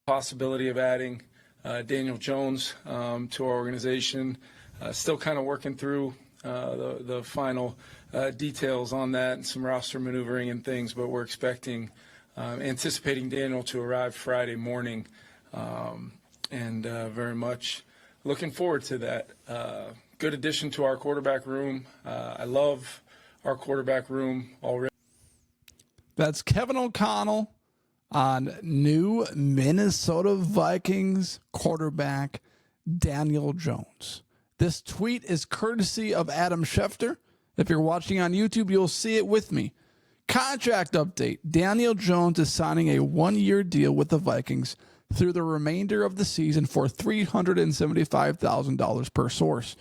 possibility of adding Daniel Jones to our organization. Still kind of working through the final details on that and some roster maneuvering and things, but we're anticipating Daniel to arrive Friday morning, and very much looking forward to that. Good addition to our quarterback room. I love our quarterback room already. That's Kevin O'Connell on new Minnesota Vikings quarterback Daniel Jones. This tweet is courtesy of Adam Schefter. If you're watching on YouTube, you'll see it with me. Contract update. Daniel Jones is signing a one-year deal with the Vikings through the remainder of the season for $375,000 per source.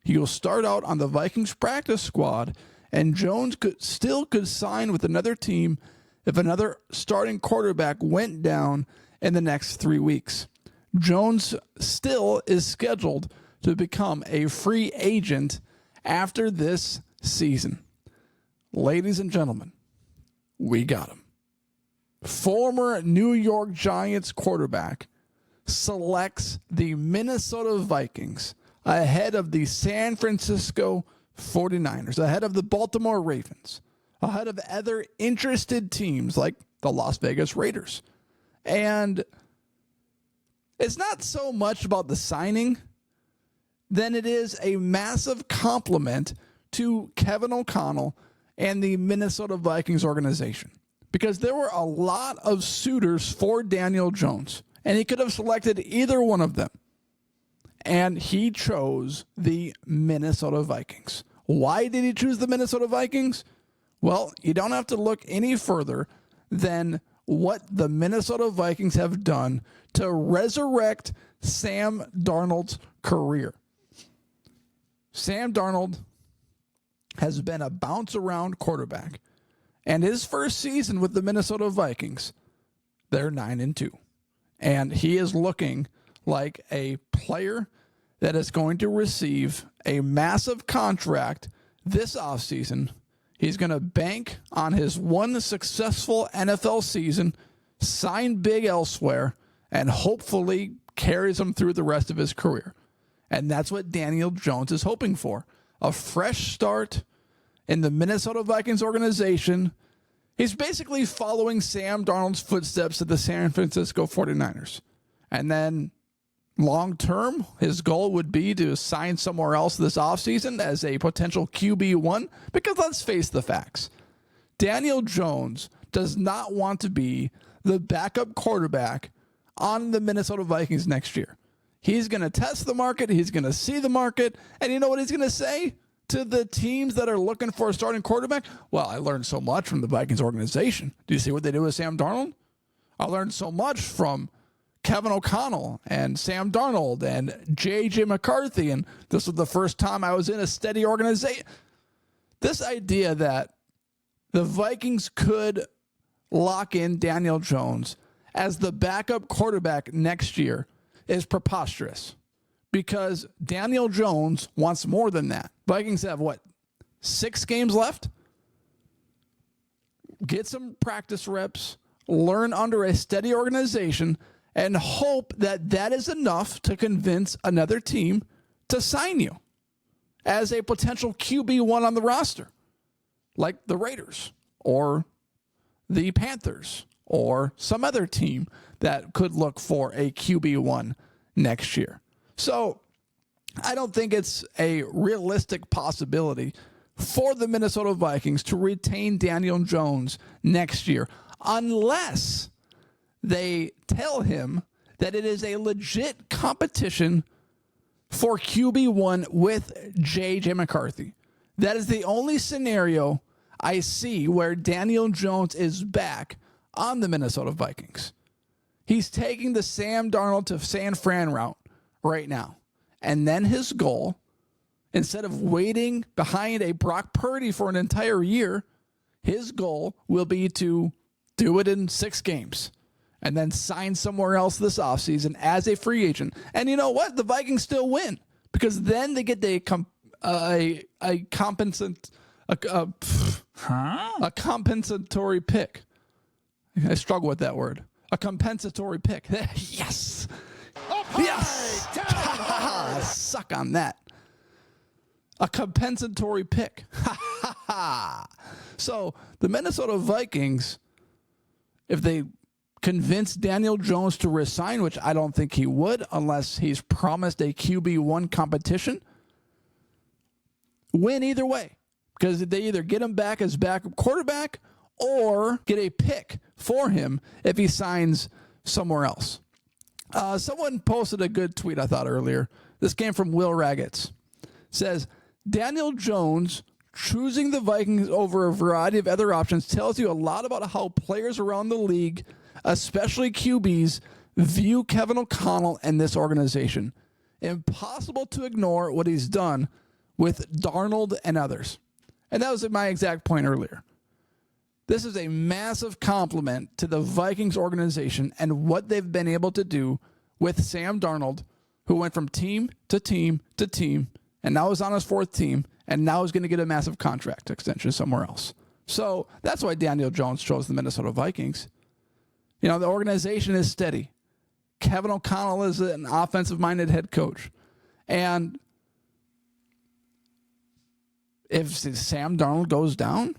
He will start out on the Vikings practice squad, and Jones could sign with another team if another starting quarterback went down in the next 3 weeks. Jones still is scheduled to become a free agent after this season. Ladies and gentlemen, we got him. Former New York Giants quarterback selects the Minnesota Vikings ahead of the San Francisco 49ers, ahead of the Baltimore Ravens, ahead of other interested teams like the Las Vegas Raiders. And it's not so much about the signing than it is a massive compliment to Kevin O'Connell and the Minnesota Vikings organization, because there were a lot of suitors for Daniel Jones, and he could have selected either one of them. And he chose the Minnesota Vikings. Why did he choose the Minnesota Vikings? Well, you don't have to look any further than what the Minnesota Vikings have done to resurrect Sam Darnold's career. Sam Darnold has been a bounce-around quarterback, and his first season with the Minnesota Vikings, they're 9-2. And he is looking like a player that is going to receive a massive contract this offseason. He's going to bank on his one successful NFL season, sign big elsewhere, and hopefully carries him through the rest of his career. And that's what Daniel Jones is hoping for. A fresh start in the Minnesota Vikings organization. He's basically following Sam Darnold's footsteps at the San Francisco 49ers. And then long term, his goal would be to sign somewhere else this offseason as a potential QB1, because let's face the facts. Daniel Jones does not want to be the backup quarterback on the Minnesota Vikings next year. He's going to test the market. He's going to see the market. And you know what he's going to say to the teams that are looking for a starting quarterback? Well, I learned so much from the Vikings organization. Do you see what they do with Sam Darnold? I learned so much from Kevin O'Connell and Sam Darnold and J.J. McCarthy. And this was the first time I was in a steady organization. This idea that the Vikings could lock in Daniel Jones as the backup quarterback next year is preposterous, because Daniel Jones wants more than that. Vikings have, 6 games left? Get some practice reps, learn under a steady organization, and hope that that is enough to convince another team to sign you as a potential QB1 on the roster, like the Raiders or the Panthers or some other team that could look for a QB1 next year. So I don't think it's a realistic possibility for the Minnesota Vikings to retain Daniel Jones next year, unless they tell him that it is a legit competition for QB1 with J.J. McCarthy. That is the only scenario I see where Daniel Jones is back on the Minnesota Vikings. He's taking the Sam Darnold to San Fran route right now. And then his goal, instead of waiting behind a Brock Purdy for an entire year, his goal will be to do it in 6 games and then sign somewhere else this offseason as a free agent. And you know what? The Vikings still win, because then they get a compensatory pick. I struggle with that word. A compensatory pick. Yes. Yes. Suck on that. A compensatory pick. So the Minnesota Vikings, if they convince Daniel Jones to resign, which I don't think he would unless he's promised a QB1 competition, win either way. Because they either get him back as backup quarterback or get a pick for him if he signs somewhere else. Someone posted a good tweet, I thought, earlier. This came from Will Raggets. It says, Daniel Jones choosing the Vikings over a variety of other options tells you a lot about how players around the league, especially QBs, view Kevin O'Connell and this organization. Impossible to ignore what he's done with Darnold and others. And that was my exact point earlier. This is a massive compliment to the Vikings organization and what they've been able to do with Sam Darnold, who went from team to team to team, and now is on his fourth team, and now is going to get a massive contract extension somewhere else. So that's why Daniel Jones chose the Minnesota Vikings. You know, the organization is steady. Kevin O'Connell is an offensive-minded head coach. And if Sam Darnold goes down,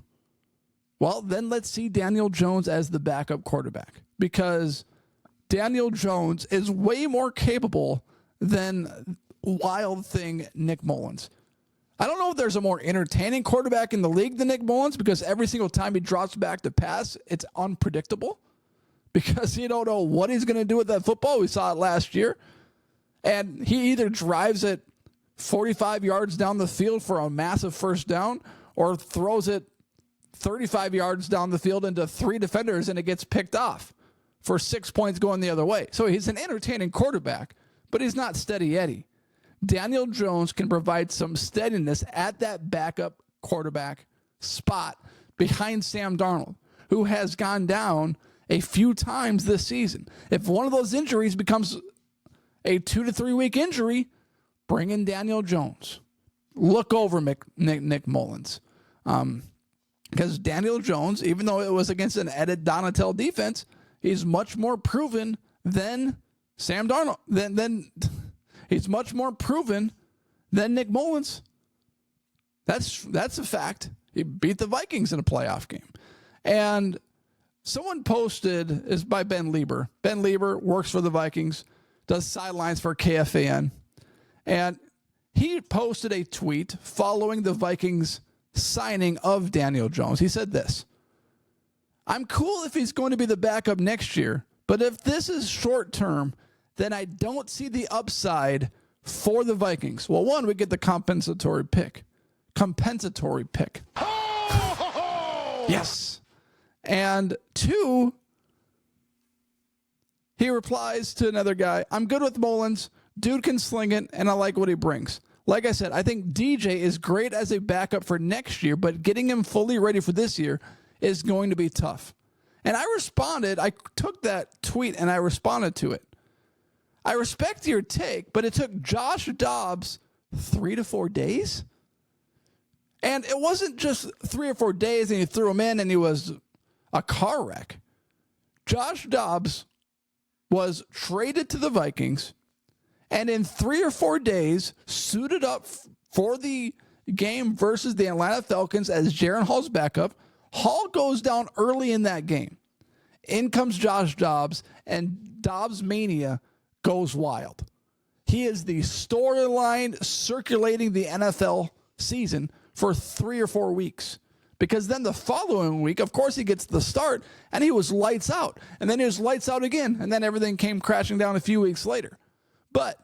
well, then let's see Daniel Jones as the backup quarterback, because Daniel Jones is way more capable than wild thing Nick Mullins. I don't know if there's a more entertaining quarterback in the league than Nick Mullins, because every single time he drops back to pass, it's unpredictable because you don't know what he's going to do with that football. We saw it last year. And he either drives it 45 yards down the field for a massive first down or throws it 35 yards down the field into three defenders and it gets picked off for 6 points going the other way. So he's an entertaining quarterback, but he's not steady Eddie. Daniel Jones can provide some steadiness at that backup quarterback spot behind Sam Darnold, who has gone down a few times this season. If one of those injuries becomes a 2 to 3 week injury, bring in Daniel Jones. Look over Nick Mullins. Because Daniel Jones, even though it was against an Ed Donatel defense, he's much more proven than Sam Darnold. He's much more proven than Nick Mullins. That's a fact. He beat the Vikings in a playoff game. And someone posted, is by Ben Lieber. Ben Lieber works for the Vikings, does sidelines for KFAN. And he posted a tweet following the Vikings signing of Daniel Jones. He said this: I'm cool if he's going to be the backup next year, but if this is short term, then I don't see the upside for the Vikings. Well, one, we get the compensatory pick. Yes. And two, he replies to another guy, I'm good with Mullins. Dude can sling it, and I like what he brings. Like I said, I think DJ is great as a backup for next year, but getting him fully ready for this year is going to be tough. And I responded. I took that tweet and I responded to it. I respect your take, but it took Josh Dobbs 3 to 4 days. And it wasn't just 3 or 4 days and you threw him in and he was a car wreck. Josh Dobbs was traded to the Vikings and in 3 or 4 days suited up for the game versus the Atlanta Falcons as Jaron Hall's backup. Hall goes down early in that game. In comes Josh Dobbs, and Dobbs mania goes wild. He is the storyline circulating the NFL season for 3 or 4 weeks. Because then the following week, of course, he gets the start, and he was lights out. And then he was lights out again, and then everything came crashing down a few weeks later. But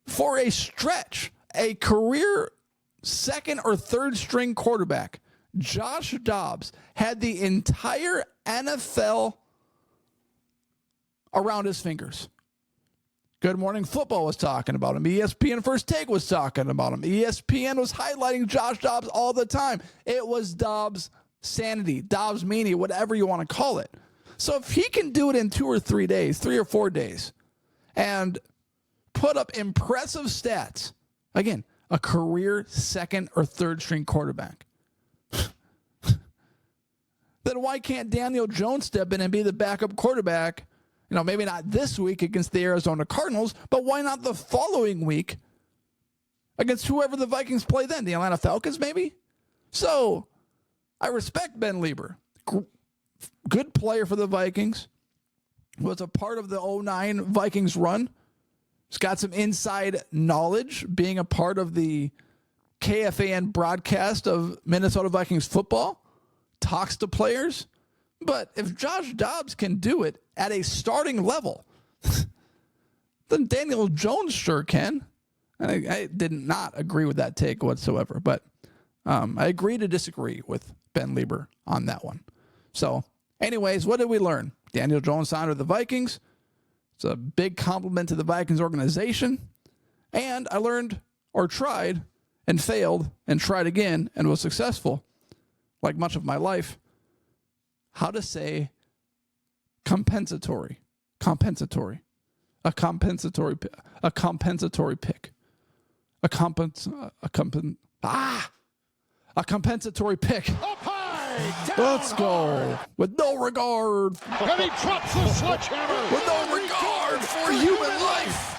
for a stretch, a career second or third string quarterback, Josh Dobbs had the entire NFL around his fingers. Good Morning Football was talking about him. ESPN First Take was talking about him. ESPN was highlighting Josh Dobbs all the time. It was Dobbs sanity, Dobbs mania, whatever you want to call it. So if he can do it in 2 or 3 days, 3 or 4 days, and put up impressive stats, again, a career second or third string quarterback, then why can't Daniel Jones step in and be the backup quarterback maybe not this week against the Arizona Cardinals, but why not the following week against whoever the Vikings play then? The Atlanta Falcons, maybe? So I respect Ben Lieber. Good player for the Vikings. Was a part of the 2009 Vikings run. He's got some inside knowledge being a part of the KFAN broadcast of Minnesota Vikings football. Talks to players. But if Josh Dobbs can do it at a starting level, then Daniel Jones sure can. I did not agree with that take whatsoever, but I agree to disagree with Ben Lieber on that one. So, anyways, what did we learn? Daniel Jones signed with the Vikings. It's a big compliment to the Vikings organization. And I learned, or tried, and failed, and tried again, and was successful, like much of my life, how to say compensatory. Compensatory. A compensatory pick. A compensatory pick. A compensatory pick. Up high, Let's down go. With no regard. hard. And he drops the sledgehammer. With no regard for human life.